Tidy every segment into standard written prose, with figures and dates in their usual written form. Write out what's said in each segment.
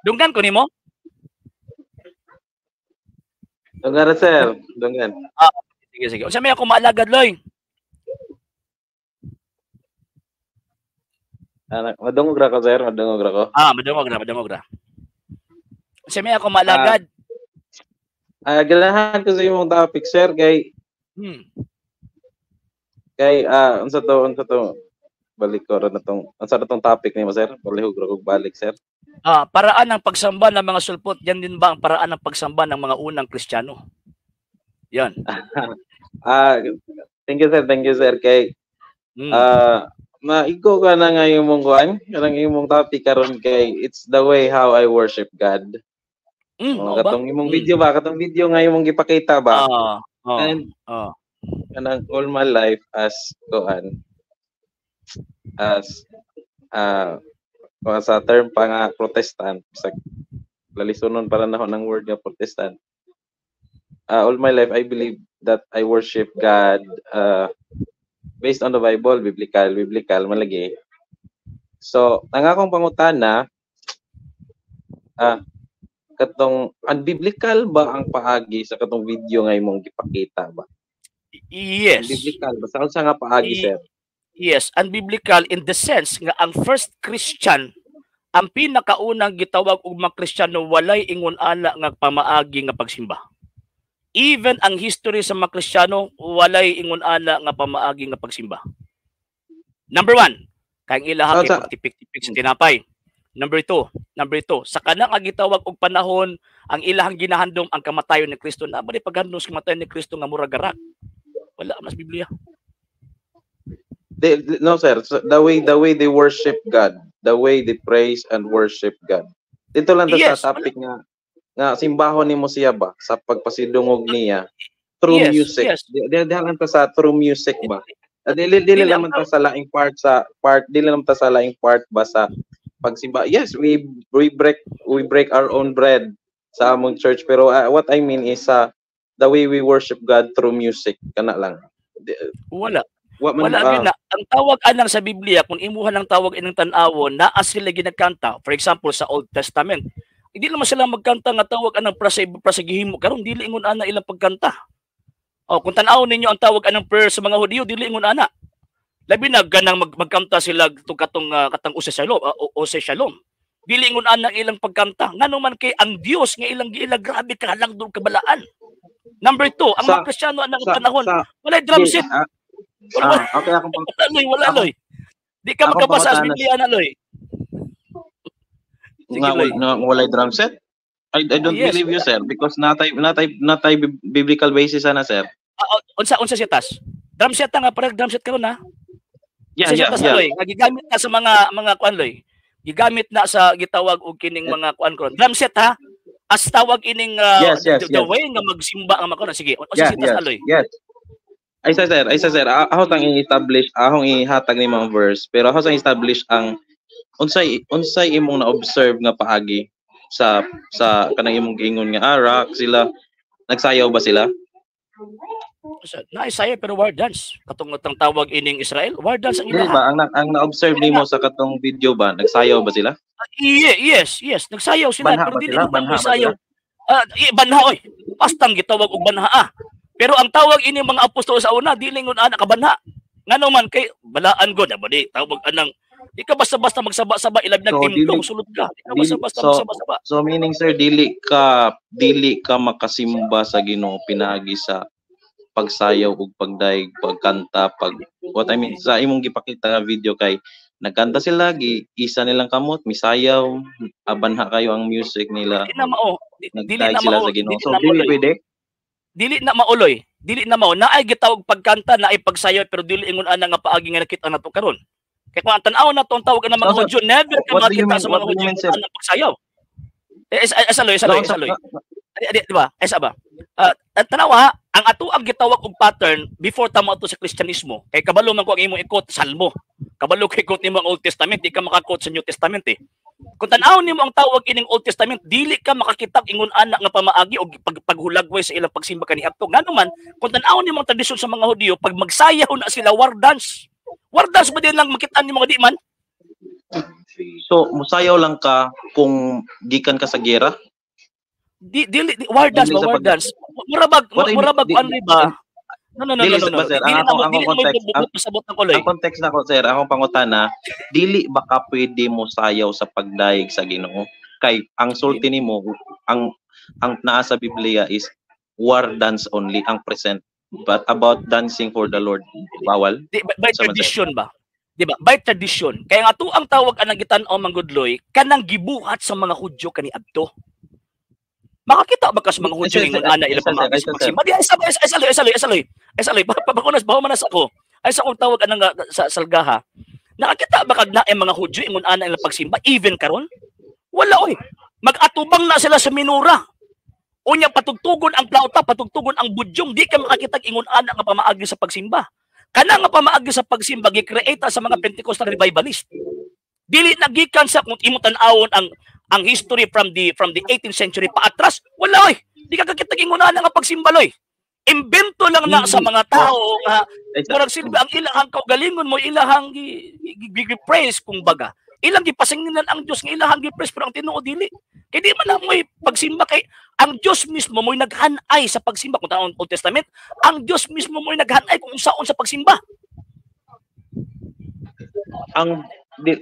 Dunggan ko nimo? Dunggan sir, dunggan. Sige sige. Unsa may ako maalagad loy? Madungog ra ko sir, madungog ra ko. Madungog ra. Unsa may ako maalagad? Ganahan ko sa imong topic sir kay unsa to balik ko ra na tong unsa na tong topic nimo sir? Palihog ra ko balik sir. Paraan ng pagsamba ng mga sulpot, yan din ba ang paraan ng pagsamba ng mga unang Kristiyano? Yan. Thank you sir kay maigo ka na nga imong kuan, kanang imong topic karon kay it's the way how I worship God. Katong imong video ba, katong video nga imong gipakita ba? And kanang all my life as kuan as sa term pa nga Protestant, sa lalisunon para na ng word nga Protestant. All my life I believe that I worship God based on the Bible, biblical malagi. So, ang akong pangutana katong unbiblical ba ang paagi sa katong video nga imong gipakita ba? Yes. Unbiblical ba sa nga paagi sir? Yes, unbiblical in the sense nga ang first Christian, ang pinakaunang gitawag og mga Kristiyano walay ingon ana nga pamaagi nga pagsimba. Even ang history sa mga Kristiyano walay ingon ana nga pamaagi nga pagsimba. Number 1, kayang ilaha kay pagtipik-tipik sa tinapay. Number 2, sa kanang gitawag og panahon ang ilahang ginahandom ang kamatayon ni Kristo. Na ba di paghandom sa kamatayon ni Kristo nga mura garak? Wala mas Biblia. No sir, so the way they worship God, the way they praise and worship God. Dito lang sa topic nga simbahon nimo siya ba sa pagpasidungog niya through music. Dili lang ta sa through music ba? Dili naman ta sa laing part dili naman ta sa laing part ba sa pagsimba. Yes, we break our own bread sa among church, pero what I mean is the way we worship God through music kana lang. Wala na. Ang tawag anang sa Biblia kung imuhan ang tawag inang tan-awon naa sila ginagkanta. For example sa Old Testament, hindi naman sila magkanta nga tawag anang prasagihimo karon dili ingon ana ilang pagkanta. Kung tan-awon ninyo ang tawag anang prayer sa mga Hudiyo dili ingon ana. Labi na ganang magkanta sila katong Ose Shalom. Dili ingon ana ilang pagkanta. Ngano man kay ang Dios nga ilang giila grabe kahalang dul kabalaan. Number 2, ang mga Kristiyano anang panahon walay drum set. Okay, wala loy. Di ka makabasa sa Biblia na loy. Walay drum set? I don't believe you sir because natay biblical basis ana sir. Unsa si tas? Drum set nga parang drum set karon na. Yeah. Gigamit na sa mga kuan loy. Gigamit na sa gitawag og kining mga kuan karon. Drum set ha. As tawag ining the way nga magsimba ang mga sige. Unsa si tas aloy? Yes. Ay sir, ako tang i-establish, ahong ihatag ni mga verse, pero ako sang establish ang unsay imong na-observe nga paagi sa kanang imong giingon nga rock sila nagsayaw ba sila? Naisaya pero war dance. Katong tawag ining Israel, war dance ang ilaha. Diba ang na-observe nimo sa katong video ba, nagsayaw ba sila? Yes, nagsayaw sila pero dili naman sayaw. Banha oy. Pastang gitawag og banha Pero ang tawag ini mga apostol sa una, dili ngon ana kabanha. Ngano man kay balaan god abadi tawag anang di ka basta-basta magsaba-saba ilab nagtimplong sulod ka. Di ka basta-basta magsaba-saba. So meaning sir dili ka makasimba sa Ginoo pinaagi sa pagsayaw ug pagdaig, pagkanta, what I mean sa imong gipakita nga video kay nagkanta sila isa nilang kamot, misayaw, abanha kayo ang music nila. Dili na mao. Dili na sila sa Ginoo. So dili pwede. Dili na mauloy. Dili na mao naay gitawag pagkanta na ay pagsayaw pero dili ingon ana nga paagi nga nakita nato karon. Kay kung ang tan-aw na tong tawag ng mga Hudyo never ka makita sa mga Hudyo na pagsayaw. Aloy. Di ba? Esa ba? Tanawa ang ato ang gitawag og pattern before tamo ato sa Kristyanismo. Kay kabalo man ko ang imong ikot Salmo. Kabalo kay ikot nimo ang Old Testament, di ka makakot sa New Testament eh. Kung tan-aw nimo ang tawag ining Old Testament, dili ka makakita ingon ana nga pamaagi og paghulagway sa ilang pagsimba kaniadto. Ngano man, kung tan-aw nimo ang tradisyon sa mga Hudiyo, pag magsayaw na sila war dance. War dance ba din lang makita nimo nga di man? So musayaw lang ka kung gikan ka sa gera? War dance ba, war dance? Murabag ano ba? No. Dili ba, sir? Ang context na ko, sir, akong pangutana, dili ba ka pwede mo sayaw sa pagdaig sa Ginoo? Kay ang sulti nimo, ang naa sa Biblia is war dance only ang present. But about dancing for the Lord, bawal? By tradition ba? Di ba? By tradition. Kaya nga to ang tawag anang gitan-aw manggudloy, kanang gibuhat sa mga Hudyo kaniadto. Makakita ba kas mga Hudyo ningon ana ila pamagis pagsimba? Di ay saloy. Pabakunas baho manas ako. Ay sa akong tawag anang sa salgaha. Nakakita ba kag naay mga Hudyo ingon ana ila pagsimba even karon? Wala oy. Mag-atubang na sila sa minura. Unya patugtugon ang plauta, patugtugon ang budyong, di ka makakita ingon ana nga pamaagi sa pagsimba. Kana nga pamaagi sa pagsimba gi-create sa mga Pentecostal revivalist. Dili nagikan sa kung imo tan-awon ang history from the 18th century paatras. Wala oy. Di ka kakita ingon ana nga pagsimba loy. Imbento lang na sa mga tao nga murag silbi ang ilahang kaugalingon mo, ilahang gi-praise kung baga. Ilang gipasinginan ang Dios nga ilahang gi-praise pero ang Tinuo dili. Kay di man mo'y pagsimba kay ang Dios mismo mo'y naghanay sa pagsimba kung taon Old Testament, ang Dios mismo mo'y naghanay kung saon sa pagsimba.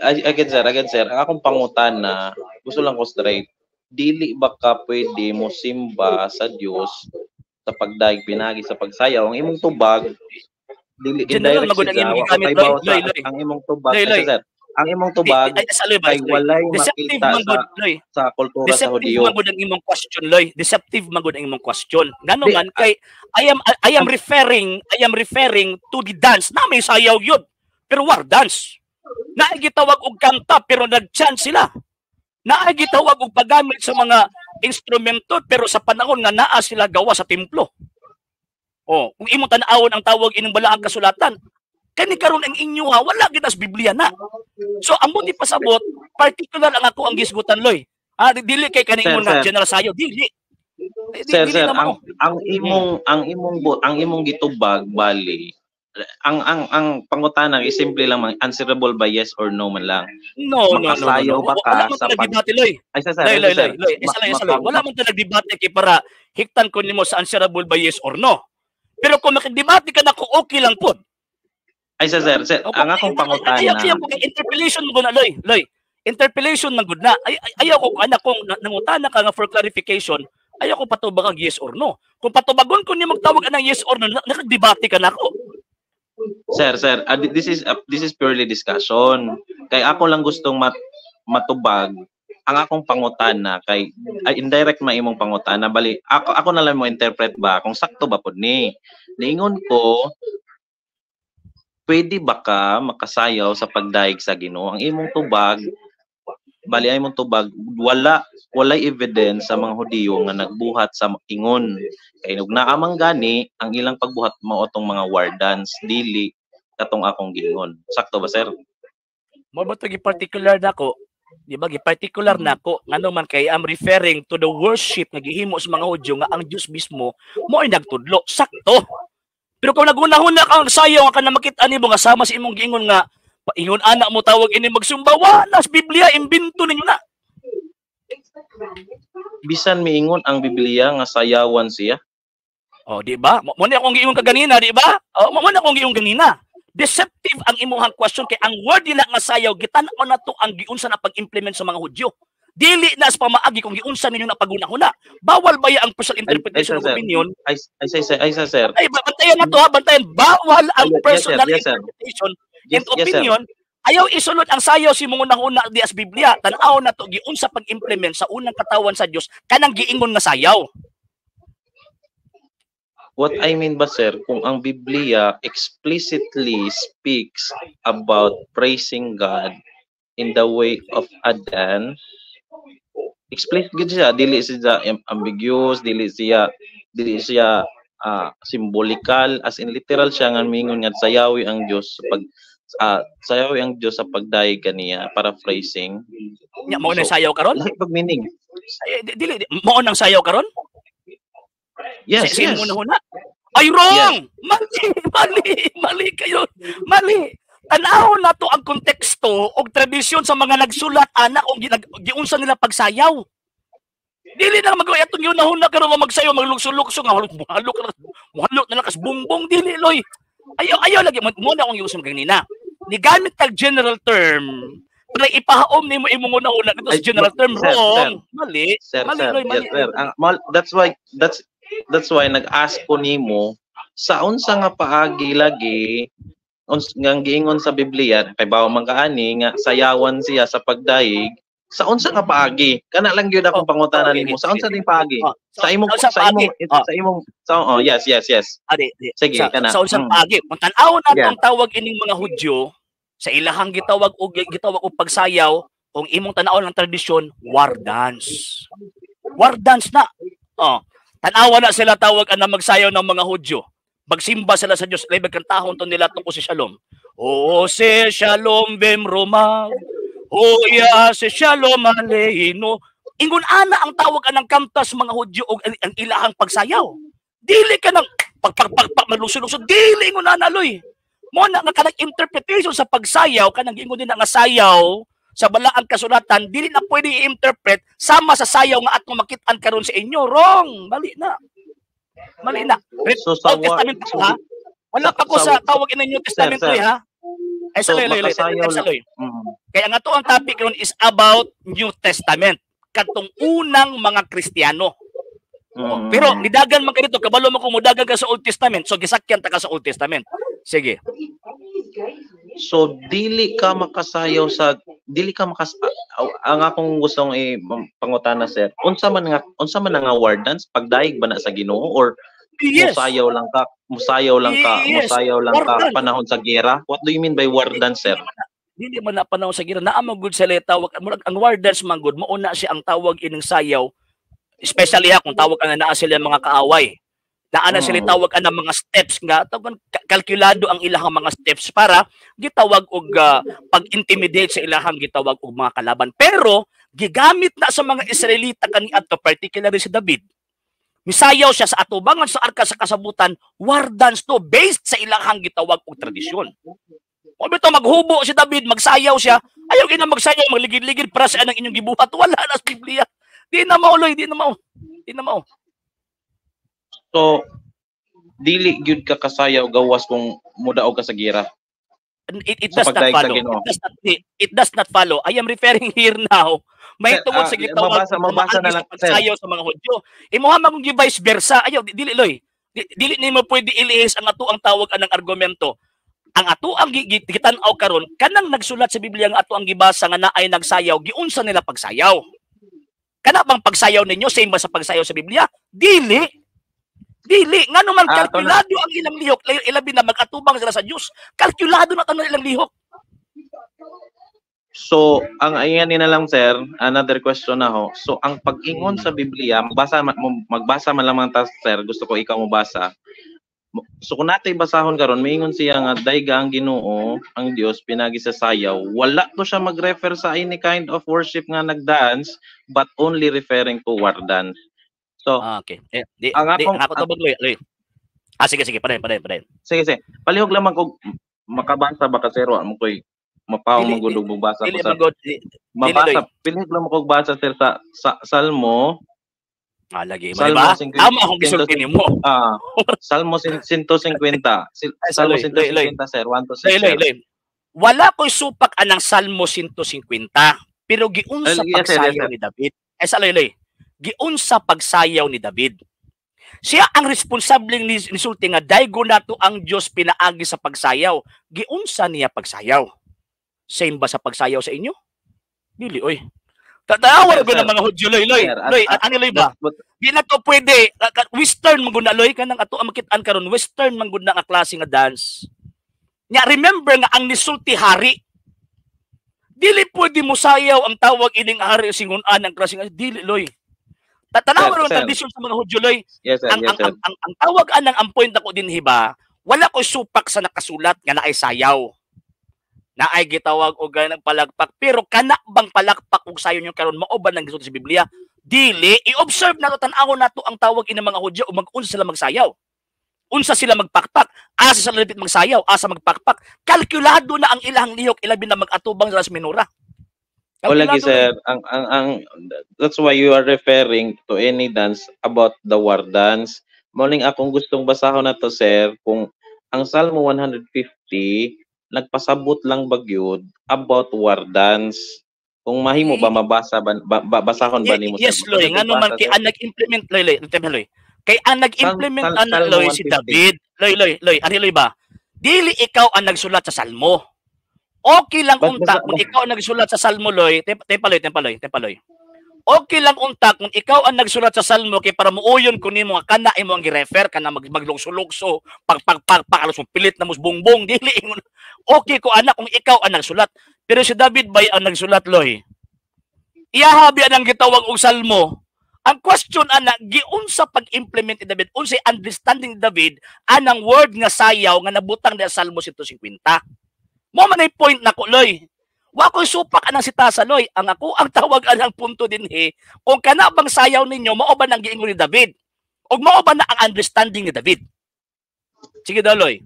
Again sir, ang akong pangutana, gusto lang ko straight, dili ba ka pwede mo simba sa Dios sa pagdaig pinagi sa pagsayaw ang imong tubag dili indirect ang imong tubag sir. Ang imong tubag ay walay makita sa kultura sa Hudyo. Deceptive magud ang imong question, Loy. Deceptive magud ang imong question. Ngano man kay I am referring to the dance na may sayaw yun. Pero war dance. Naay gitawag og kanta pero nag-chant sila. Naay gitawag og paggamit sa mga instrumento pero sa panahon nga naa sila gawa sa templo. Oh, kung imong tan-awon ang tawag ining balaang kasulatan, kani karon ang inyo ha, wala gitas Biblia na. So amo di pasabot, particular ang ako ang gisgutan Loy. Dili kay kaning nga general sayo, dili. Sir, ang imong gitubag bali. Ang pangutana is simple lang answerable by yes or no man lang. No. Ba ka sa pag-debate Loy. Loy. Isa wala man ta nagdebate kay para hiktan ko nimo sa answerable by yes or no. Pero kung makidebate ka na ko okay lang pod. Ay sir, ang akong pangutana. Ayaw ko interpellation mo na Loy. Interpellation man gud na. Ayaw ko anak kong nangutana ka nga for clarification. Ayaw ko patubag ang yes or no. Kung patubagon ko ni magtawag anang yes or no, nakadebate ka na ako. Sir, this is purely discussion. Kay ako lang gustong matubag ang akong pangutana kay indirect maimong pangutana bali ako na lang mo interpret ba kung sakto ba pud ni. Niingon ko pwede ba ka makasayaw sa pagdaig sa Ginoo? Ang imong tubag, bali ay imong tubag, walay evidence sa mga Hudiyo nga nagbuhat sa ingon. Kay nagnaamang gani, ang ilang pagbuhat mao tong mga war dance, dili katong akong gingon. Sakto ba, sir? Mo ba gi particular nako? Di ba gi particular nako ngano man kay I'm referring to the worship nga gihimo sa mga Hudyo nga ang Dios mismo mo ay nagtudlo. Sakto. Pero kung nagunahuna kang sayaw ka na makita nimo nga sama sa imong giingon nga paingon anak mo tawag ini magsumba wala sa Biblia imbento ninyo na. Bisan miingon ang Biblia nga sayawan siya. Oh, di ba? Mo ni akong giingon kaganina, di ba? Oh, mo na akong giingon ganina. Deceptive ang imong question kay ang word nila nga sayaw gitan-aw na to ang giunsa na pag-implement sa mga Hudyo. Dili na sa pamaagi kung giunsa ninyo na pagunahuna. Bawal ba ang personal interpretation of opinion? Ay sir. Ay, bantayan na to ha, bantayan. Bawal ang personal interpretation and opinion. Ayaw isulod ang sayaw si mong unang-una di as Biblia. Tan-aw na to giunsa pag-implement sa unang katawan sa Dios kanang giingon nga sayaw. What I mean ba sir, kung ang Biblia explicitly speaks about praising God in the way of Adan, explicit gid siya, dili siya ambiguous, dili siya symbolikal, as in literal siya nga mingon nga sayawi ang Dios sayawi ang Dios sa pagdaig kaniya, paraphrasing. Nya mo na sayaw karon? Pag meaning. Dili mo nang sayaw karon? Yes. Ay wrong. Yes. Mali kayo. Mali. Tanaw na to ang konteksto o tradisyon sa mga nagsulat ana o giunsa nila pagsayaw. Dili na magawa atong yun na karon magsayaw maglukso-lukso nga muhalok na lakas bumbong dili loy. Ayaw lagi mo na akong giusam kanina. Ni gamit tag general term para ipahaom nimo imong una ito sa general term wrong. Mali. Mali. That's why nag-ask ko nimo sa unsa nga paagi lagi ngang giingon sa Biblia kay bawo man kaani nga sayawan siya sa pagdaig sa unsa nga paagi kana lang gyud akong pangutanan nimo sa unsa ding paagi sa imong yes sige kana sa unsang paagi kung tan-aw na ang tawag ining mga Hudyo sa ilahang gitawag og pagsayaw kung imong tan-aw ng tradisyon war dance na tan-aw na sila tawag ana magsayaw ng mga Hudyo. Magsimba sila sa Diyos, ay magkantahon to nila tungkol si Shalom. O si Shalom bem Roma, o ya si Shalom aleino. Ingon ana ang tawag anang kanta sa mga Hudyo o ang ilahang pagsayaw. Dili ka nang pagpagpagpag maglusod-lusod, dili ingon ana loy. Mo na nga kanang interpretation sa pagsayaw, kanang ingon din nga sayaw, sa balaang kasulatan, dili na pwede i-interpret sama sa sayaw nga atong makit-an karon sa inyo. Wrong, mali na. So, Old Testament pa ha? Wala pa ko sa tawag in New Testament ha? Ay, saloy. Kaya nga to ang topic ron is about New Testament. Katong unang mga Kristiyano. Pero nidagan man kanito, kabalo mo kung mudagan ka sa Old Testament, so gisakyan ta ka sa Old Testament. Sige. So dili ka makasayaw ang akong gustong pangutana sir. Unsa man nga war dance pagdaig ba na sa Ginoo or musayaw lang ka panahon sa gera? What do you mean by war dance sir? Dili man na panahon sa gera, naa man gud sa tawag ang war dance man gud mao na siya ang tawag ining sayaw. Especially kung tawag ka na sila mga kaaway. Naana sila tawag ang mga steps nga tawag kalkulado ang ilahang mga steps para gitawag og pag-intimidate sa ilahang gitawag og mga kalaban. Pero gigamit na sa mga Israelita kaniadto particularly si David. Misayaw siya sa atubangan sa arka sa kasabutan, war dance to based sa ilahang gitawag og tradisyon. O bito maghubo si David, magsayaw siya. Ayaw ina magsayaw, magligid-ligid para sa anang inyong gibuhat. Wala na sa Biblia. Di na mauloy. So, dili gyud ka kasayaw gawas kung mudaog ka sa gira. It does not follow. It does not follow. I am referring here now. May tungod sa gitawag mabasa na lang pagsayaw sa mga Hudyo. Imuha man kung vice versa. Ayaw dili loy. Dili nimo pwede ilihis ang ato ang tawag anang argumento. Ang ato ang gitan-aw karon kanang nagsulat sa Biblia nga ato ang gibasa nga naay nagsayaw, giunsa nila pagsayaw. Kana bang pagsayaw ninyo same ba sa pagsayaw sa Biblia? Dili nga naman kalkulado ang ilang lihok, ilabi na mag-atubang sila sa Diyos. Kalkulado na tanong ilang lihok. So, ang ayan na lang sir, another question na ho. So, ang pag-ingon sa Biblia, magbasa man lang ta sir, gusto ko ikaw mabasa. So, kung natin basahon karon, maingon siya nga dayga ang Ginoo, ang Dios pinagi sa sayaw. Wala to siya mag-refer sa any kind of worship nga nag-dance, but only referring to war dance. So, okay. Ako to Loy. Sige, padayon. Sige. Palihog lamang kog makabasa ba kasi ro mo koy mapaw magudog basa ko sa. Mabasa, pilihog lamang kog basa sir sa Salmo. Lagi mo ba? Tama akong gisulti nimo. Salmo 150. Salmo 150 sir, 1 to 6. Loy. Wala ko'y supak anang Salmo 150, pero giunsa pagsayaw ni David. Loy. Giunsa pagsayaw ni David. Siya ang responsableng nisulti nga daygo nato ang Dios pinaagi sa pagsayaw. Giunsa niya pagsayaw? Same ba sa pagsayaw sa inyo? Dili oy. Tatawag ko ng mga Hudyo Loy. Ano Loy ba? Di na to pwede. Western man gud na Loy kanang ato ang makit-an karon. Western man gud na nga klase nga dance. Nya remember nga ang nisulti hari. Dili pwede mo sayaw ang tawag ining hari singunan ang klase nga dili Loy. Tatanaw ron tradisyon sa mga Hudyo Loy. Ang tawag anang ang point ako din hiba, wala ko supak sa nakasulat nga naay sayaw. Naay gitawag og ganang palagpak, pero kana bang palakpak og sayaw nyo karon mao ba nang gisulti sa Biblia? Dili, i-observe nato tan-awon nato ang tawag ini mga Hudyo ug mag-unsa sila magsayaw. unsa sila magpakpak, asa sa lapit magsayaw, asa magpakpak, kalkulado na ang ilang lihok, ilabi na mag-atubang sa minura. O lagi sir, that's why you are referring to any dance about the war dance. Muling akong gustong basahon na to sir, kung ang Salmo 150 nagpasabot lang bagyod about war dance. Kung mahimo ba mabasa basahon ba nimo sir? Yes, Loy, ngano man kay ang nag-implement Loy, kay ang nag-implement Loy si David. Loy, ani Loy ba? Dili ikaw ang nagsulat sa Salmo. Okay lang unta kung ikaw ang nagsulat sa Salmo, Loy. Tempaloy. Okay lang unta kung ikaw ang nagsulat sa Salmo kay para muuyon kun nimo nga kana imo ang gi-refer kana maglukso-lukso, pagkalos mo pilit na musbongbong dili ingon. Okay ko anak kung ikaw ang nagsulat. Pero si David bay ang nagsulat, Loy. Iyahabi ang gitawag og Salmo. Ang question ana giunsa pag-implement ni David, unsay understanding ni David anang word nga sayaw nga nabutang sa Salmo 150. Mo man ay point na ko, Loy. Wa ko'y supak anang sitasa, Loy. Ang tawag anang punto din kung kana bang sayaw ninyo, mao ba nang giingon ni David? O mao ba na ang understanding ni David? Sige daw, Loy.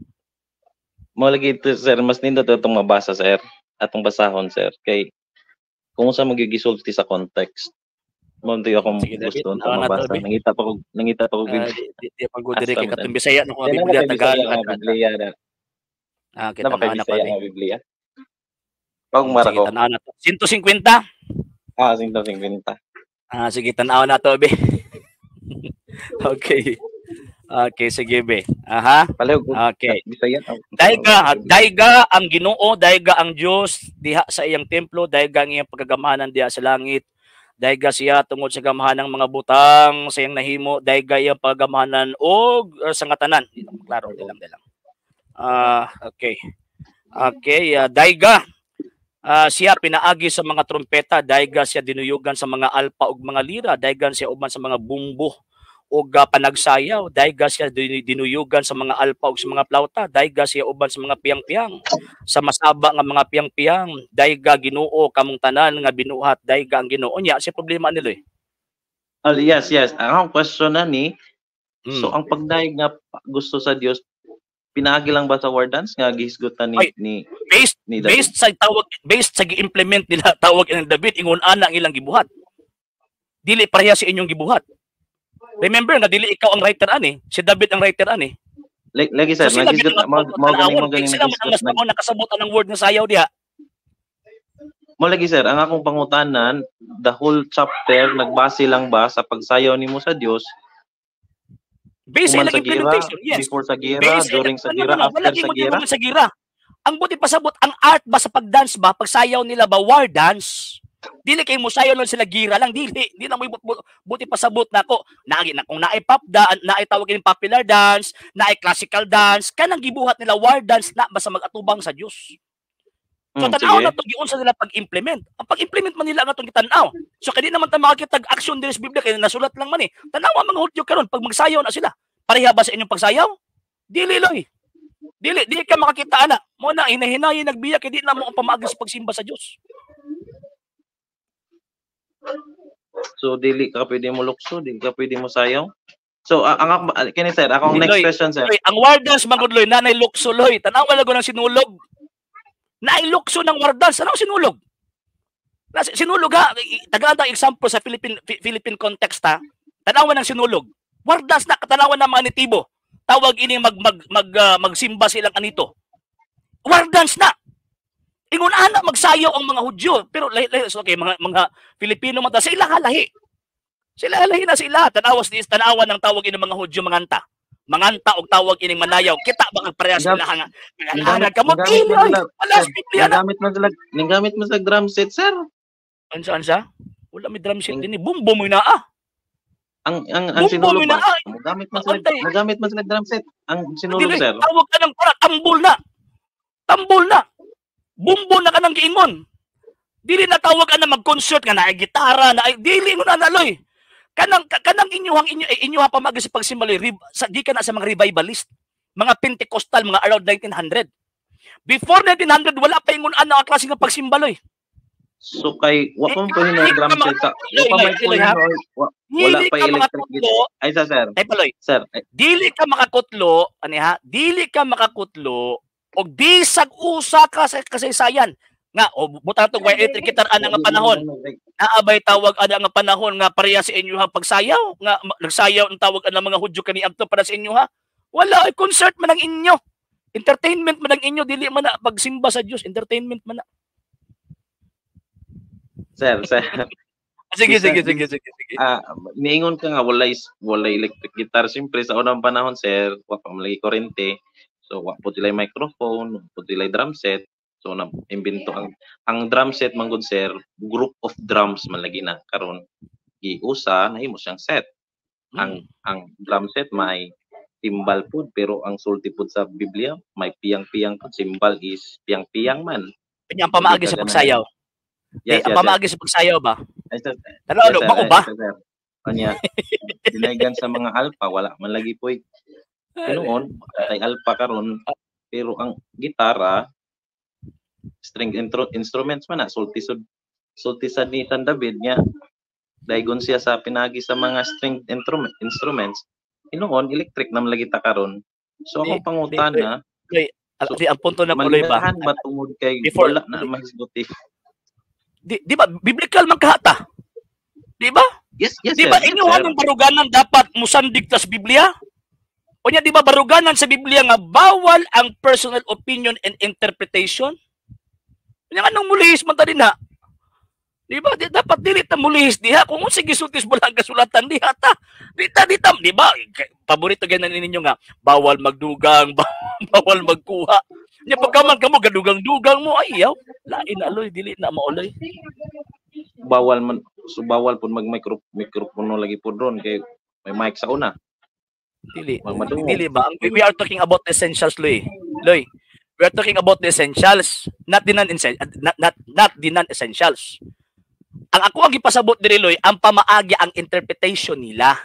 Mo lagi ito, sir, mas nindot itong mabasa, sir. Atong basahon, sir. Kay kung sa magigisulti sa context. Mo ito akong gusto itong mabasa. Nangita pa ko di pag-udiri kay katong Bisaya no kung Biblia Tagalog. Kita na anak ko ang Biblia. Pag marako. 150? 150. Sige, tanaw na to, be. Okay. Okay, sige, be. Aha. Okay. Daiga ang Ginoo, daiga ang Dios diha sa iyang templo, daiga ang iyang pagagamahanan diha sa langit. Daiga siya tungod sa gamahanan ng mga butang sa iyang nahimo, daiga iyang pagagamahanan og sa ngatanan. Klaro lang. Okay. Daiga. Siya pinaagi sa mga trompeta, daiga siya dinuyugan sa mga alpa ug mga lira, daigan siya uban sa mga bumbo ug panagsayaw, daiga siya dinuyugan sa mga alpa ug sa mga plauta, daiga siya uban sa mga piyang-piyang, sa masaba nga mga piyang-piyang, daiga Ginoo kamong tanan nga binuhat, daiga ang Ginoo. Nya si problema nila Yes. Ang question na ni, so ang pagdaig nga gusto sa Dios pinaagi lang ba sa war dance nga gihisgutan ni based sa gi-implement nila tawag ng David ingon ana ang ilang gibuhat. Dili pareha sa inyong gibuhat. Remember nga dili ikaw ang writer ani, si David ang writer ani. Lagi sir, nagisgot mo ganing nakasabutan ng word nga sayaw diha. Mo lagi sir, ang akong pangutanan, the whole chapter nagbase lang ba sa pagsayaw nimo sa Dios? Based sa implementation, yes. Before sa gira, during sa gira, after sa gira. Ang buti pasabot, ang art ba sa pagdance ba, pagsayaw nila ba, war dance? Dili kay mo sayaw lang sila gira lang, dili na mo buti pasabot na ko. Kung naay pop dance, naay tawag ng popular dance, naay classical dance, kanang gibuhat nila war dance na basta mag-atubang sa Dios. So tanaw na to giunsa nila pag-implement. Ang pag-implement man nila nga tong gitanaw. So kadi naman ta makakita action diri sa Biblia kay nasulat lang man Tanawa mga Hudyo karon pag magsayaw na sila. Pareha ba sa inyong pagsayaw? Dili Loy. Dili ka makakita ana. Mo na hinahinayi nagbiya kay di na mo ang pamaagi sa pagsimba sa Dios. So dili ka pwede mo lukso, dili ka pwede mo sayaw. So ang kini sir, akong next question sir. Loy, ang war dance magud Loy, nanay lukso Loy. Tanawa lago ng sinulog. Nailukso ng war dance. Ano sinulog? Sinulog ha. Tagalog example sa Philippine context ha. Tanawa ng sinulog. War dance na katanawan ng mga nitibo. Tawag ini magsimba silang anito. War dance na. Ingon ana magsayaw ang mga Hudyo. Pero okay, mga Filipino mata sila halahi. Sila halahi na sila. Tanawan ng tawag ini mga Hudyo manganta og tawag ining manayaw. Kita ba parehas sila nga. Gamit mo sa drum set, sir. Ansa? Wala may drum set din. Bumbo mo na Ang sinulog ba? Nagamit mo sa drum set. Ang sinulog, sir. Tawag ka ng tambol na. Bumbo na ka ng giingon. Dili na tawag ka na mag-concert nga na gitara na dili mo na naloy. Kanang inyuhang pamagi sa pagsimbaloy di ka na sa mga revivalist, mga Pentecostal, mga around 1900. Before 1900 wala pa ingon ana ang klase ng pagsimbaloy. So kay wa pa po yung drum set sa wala pa electric guitar. Ay sa sir. Ay paloy. Sir, dili ka makakutlo, ani ha? Dili ka makakutlo og bisag usa ka sa kasaysayan nga buta tong electric guitar ana nga panahon. Naabay tawag ana nga panahon nga pareha sa inyo ha pagsayaw nga nagsayaw ang tawag ana mga Hudyo kaniadto para sa inyo ha. Wala ay concert man ang inyo. Entertainment man ang inyo dili man na pagsimba sa Dios, entertainment man na. Sir. Sige. Niingon ka nga walay electric guitar. Siyempre sa unang panahon, sir, wa pa malagi kurente. So wa po tilay microphone, wa po tilay drum set. So na imbento ang drum set man gud sir, group of drums man lagi na karon. Giusa na himo siyang set. Ang drum set may timbal pud pero ang sulti pud sa Biblia may piyang-piyang pud. Symbol is piyang-piyang man. Kanya pamaagi sa pagsayaw. Yes, ang pamaagi sa pagsayaw ba? Ano, mao ba? Kanya, dinagan sa mga alpha, wala man lagi po. Noon, tay alpha karon, pero ang gitara, string instruments man na, sulti sa ni David niya, daygon siya sa pinagi sa mga string instruments, noon, electric naman lagi ta karon. So, akong pangutana, ang punto na puloy ba? Malibahan ba tungod kay wala na mahisgutif? Di ba biblical man kahata? Di ba? Yes, di ba inyo ang baruganan dapat musandig tas Biblia? O nya di ba baruganan sa Biblia nga bawal ang personal opinion and interpretation? Nya anong mulihis man ta dinha? Di ba? Dapat dili ta mulihis diha kung unsa gisultis bulang kasulatan diha ta. Dita di ba? Paborito ganan ninyo nga bawal magdugang, bawal magkuha. Nya pagkaman kamo gadugang-dugang mo ayaw. Lain aloy dili na maulay. Bawal man bawal pud mag mikropono lagi pud ron kay may mic sa una. Dili ba? We are talking about essentials, Loy. We are talking about the essentials, not the non-essentials. Ang ako ang gipasabot diri Loy, ang pamaagi ang interpretation nila.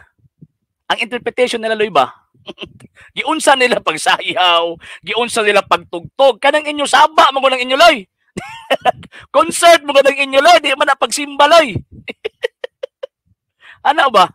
Ang interpretation nila Loy ba? Giunsa nila pagsayaw, giunsa nila pagtugtog, kanang inyo saba mo nang inyo Loy. Concert mo nang inyo Loy, di man na pagsimba Loy. Ano ba?